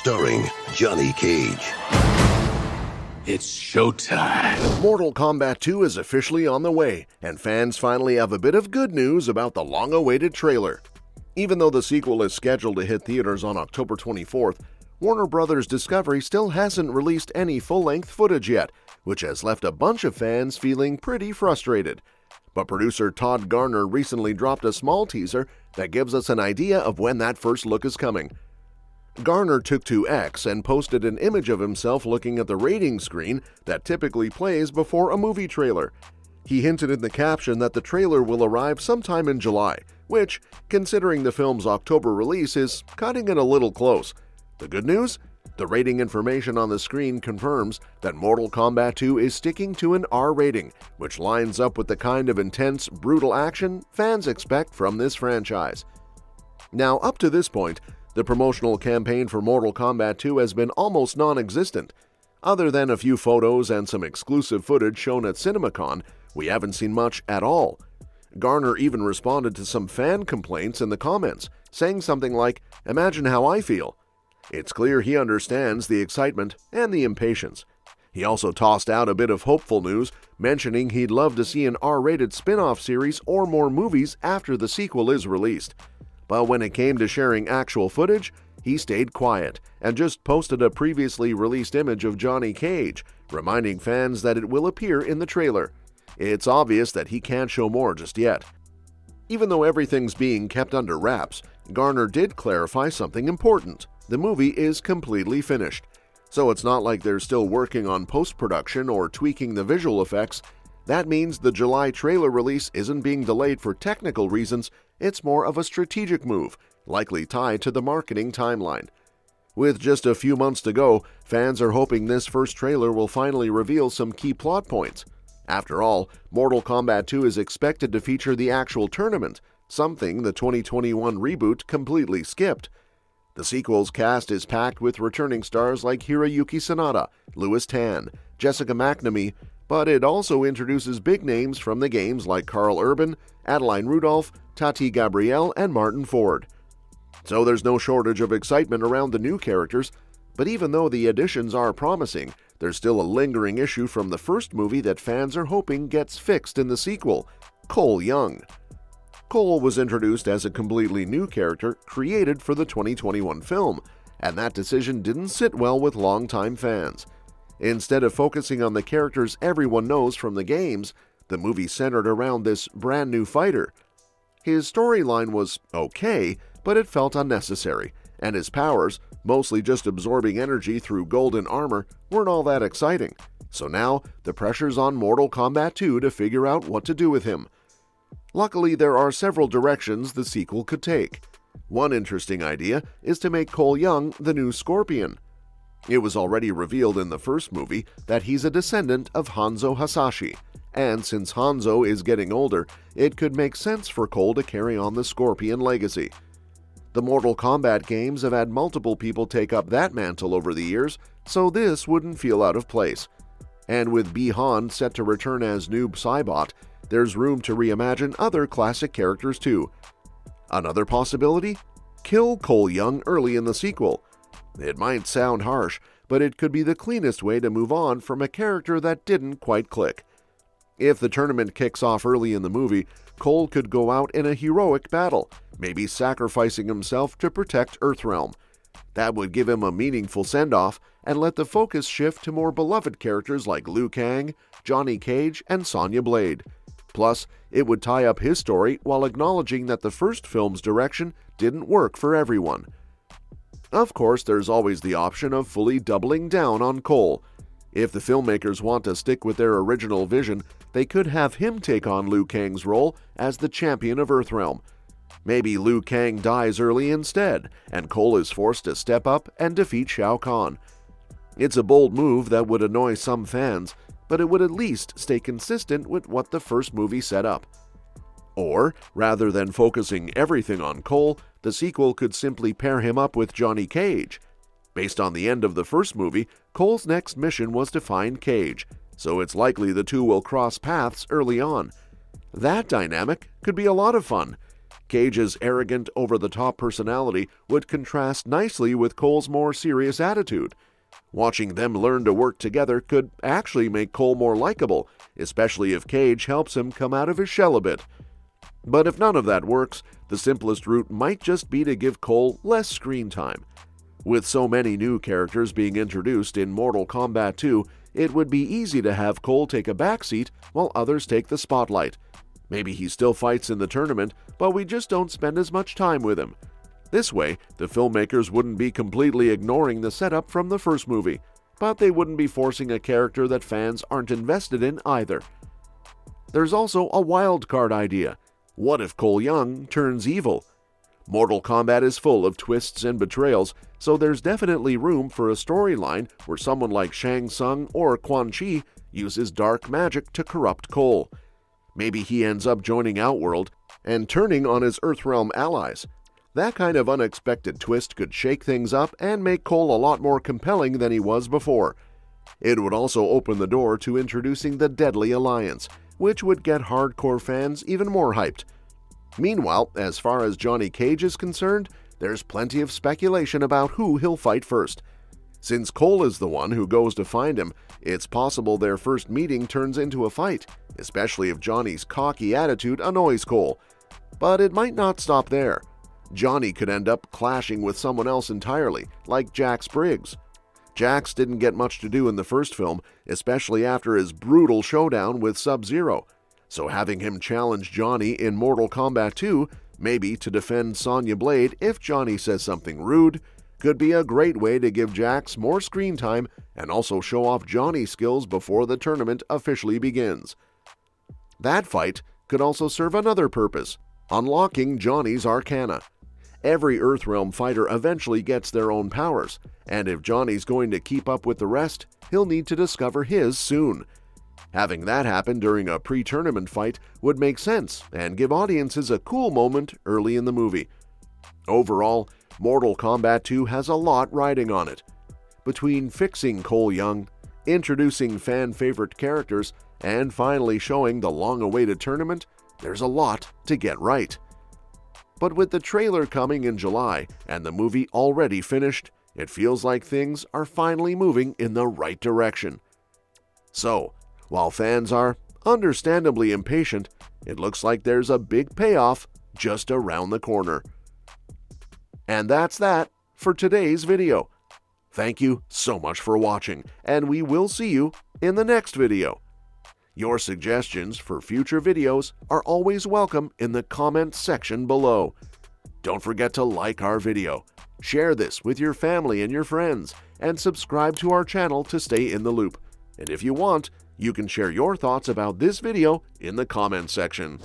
starring Johnny Cage. It's showtime. Mortal Kombat 2 is officially on the way, and fans finally have a bit of good news about the long-awaited trailer. Even though the sequel is scheduled to hit theaters on October 24th, Warner Bros. Discovery still hasn't released any full-length footage yet, which has left a bunch of fans feeling pretty frustrated. But producer Todd Garner recently dropped a small teaser that gives us an idea of when that first look is coming. Garner took to X and posted an image of himself looking at the rating screen that typically plays before a movie trailer. He hinted in the caption that the trailer will arrive sometime in July, which, considering the film's October release, is cutting it a little close. The good news? The rating information on the screen confirms that Mortal Kombat 2 is sticking to an R rating, which lines up with the kind of intense, brutal action fans expect from this franchise. Now, up to this point, the promotional campaign for Mortal Kombat 2 has been almost non-existent. Other than a few photos and some exclusive footage shown at CinemaCon, we haven't seen much at all. Garner even responded to some fan complaints in the comments, saying something like, "Imagine how I feel." It's clear he understands the excitement and the impatience. He also tossed out a bit of hopeful news, mentioning he'd love to see an R-rated spin-off series or more movies after the sequel is released. But when it came to sharing actual footage, he stayed quiet and just posted a previously released image of Johnny Cage, reminding fans that it will appear in the trailer. It's obvious that he can't show more just yet. Even though everything's being kept under wraps, Garner did clarify something important. The movie is completely finished. So it's not like they're still working on post-production or tweaking the visual effects. That means the July trailer release isn't being delayed for technical reasons, it's more of a strategic move, likely tied to the marketing timeline. With just a few months to go, fans are hoping this first trailer will finally reveal some key plot points. After all, Mortal Kombat 2 is expected to feature the actual tournament, something the 2021 reboot completely skipped. The sequel's cast is packed with returning stars like Hiroyuki Sanada, Louis Tan, Jessica McNamee, but it also introduces big names from the games like Karl Urban, Adeline Rudolph, Tati Gabrielle, and Martin Ford. So there's no shortage of excitement around the new characters, but even though the additions are promising, there's still a lingering issue from the first movie that fans are hoping gets fixed in the sequel: Cole Young. Cole was introduced as a completely new character created for the 2021 film, and that decision didn't sit well with longtime fans. Instead of focusing on the characters everyone knows from the games, the movie centered around this brand new fighter. His storyline was okay, but it felt unnecessary, and his powers, mostly just absorbing energy through golden armor, weren't all that exciting. So now, the pressure's on Mortal Kombat 2 to figure out what to do with him. Luckily, there are several directions the sequel could take. One interesting idea is to make Cole Young the new Scorpion. It was already revealed in the first movie that he's a descendant of Hanzo Hasashi, and since Hanzo is getting older, it could make sense for Cole to carry on the Scorpion legacy. The Mortal Kombat games have had multiple people take up that mantle over the years, so this wouldn't feel out of place. And with Bi-Han set to return as Noob Saibot, there's room to reimagine other classic characters too. Another possibility? Kill Cole Young early in the sequel. It might sound harsh, but it could be the cleanest way to move on from a character that didn't quite click. If the tournament kicks off early in the movie, Cole could go out in a heroic battle, maybe sacrificing himself to protect Earthrealm. That would give him a meaningful send-off and let the focus shift to more beloved characters like Liu Kang, Johnny Cage, and Sonya Blade. Plus, it would tie up his story while acknowledging that the first film's direction didn't work for everyone. Of course, there's always the option of fully doubling down on Cole. If the filmmakers want to stick with their original vision, they could have him take on Liu Kang's role as the champion of Earthrealm. Maybe Liu Kang dies early instead, and Cole is forced to step up and defeat Shao Kahn. It's a bold move that would annoy some fans, but it would at least stay consistent with what the first movie set up. Or, rather than focusing everything on Cole, the sequel could simply pair him up with Johnny Cage. Based on the end of the first movie, Cole's next mission was to find Cage, so it's likely the two will cross paths early on. That dynamic could be a lot of fun. Cage's arrogant, over-the-top personality would contrast nicely with Cole's more serious attitude. Watching them learn to work together could actually make Cole more likable, especially if Cage helps him come out of his shell a bit. But if none of that works, the simplest route might just be to give Cole less screen time. With so many new characters being introduced in Mortal Kombat 2, it would be easy to have Cole take a backseat while others take the spotlight. Maybe he still fights in the tournament, but we just don't spend as much time with him. This way, the filmmakers wouldn't be completely ignoring the setup from the first movie, but they wouldn't be forcing a character that fans aren't invested in either. There's also a wild card idea. What if Cole Young turns evil? Mortal Kombat is full of twists and betrayals, so there's definitely room for a storyline where someone like Shang Tsung or Quan Chi uses dark magic to corrupt Cole. Maybe he ends up joining Outworld and turning on his Earthrealm allies. That kind of unexpected twist could shake things up and make Cole a lot more compelling than he was before. It would also open the door to introducing the Deadly Alliance, which would get hardcore fans even more hyped. Meanwhile, as far as Johnny Cage is concerned, there's plenty of speculation about who he'll fight first. Since Cole is the one who goes to find him, it's possible their first meeting turns into a fight, especially if Johnny's cocky attitude annoys Cole. But it might not stop there. Johnny could end up clashing with someone else entirely, like Jax Briggs. Jax didn't get much to do in the first film, especially after his brutal showdown with Sub-Zero. So having him challenge Johnny in Mortal Kombat 2, maybe to defend Sonya Blade if Johnny says something rude, could be a great way to give Jax more screen time and also show off Johnny's skills before the tournament officially begins. That fight could also serve another purpose, unlocking Johnny's arcana. Every Earthrealm fighter eventually gets their own powers, and if Johnny's going to keep up with the rest, he'll need to discover his soon. Having that happen during a pre-tournament fight would make sense and give audiences a cool moment early in the movie. Overall, Mortal Kombat 2 has a lot riding on it. Between fixing Cole Young, introducing fan-favorite characters, and finally showing the long-awaited tournament, there's a lot to get right. But with the trailer coming in July and the movie already finished, it feels like things are finally moving in the right direction. So, while fans are understandably impatient, it looks like there's a big payoff just around the corner. And that's that for today's video. Thank you so much for watching, and we will see you in the next video. Your suggestions for future videos are always welcome in the comments section below. Don't forget to like our video, share this with your family and your friends, and subscribe to our channel to stay in the loop. And if you want, you can share your thoughts about this video in the comments section.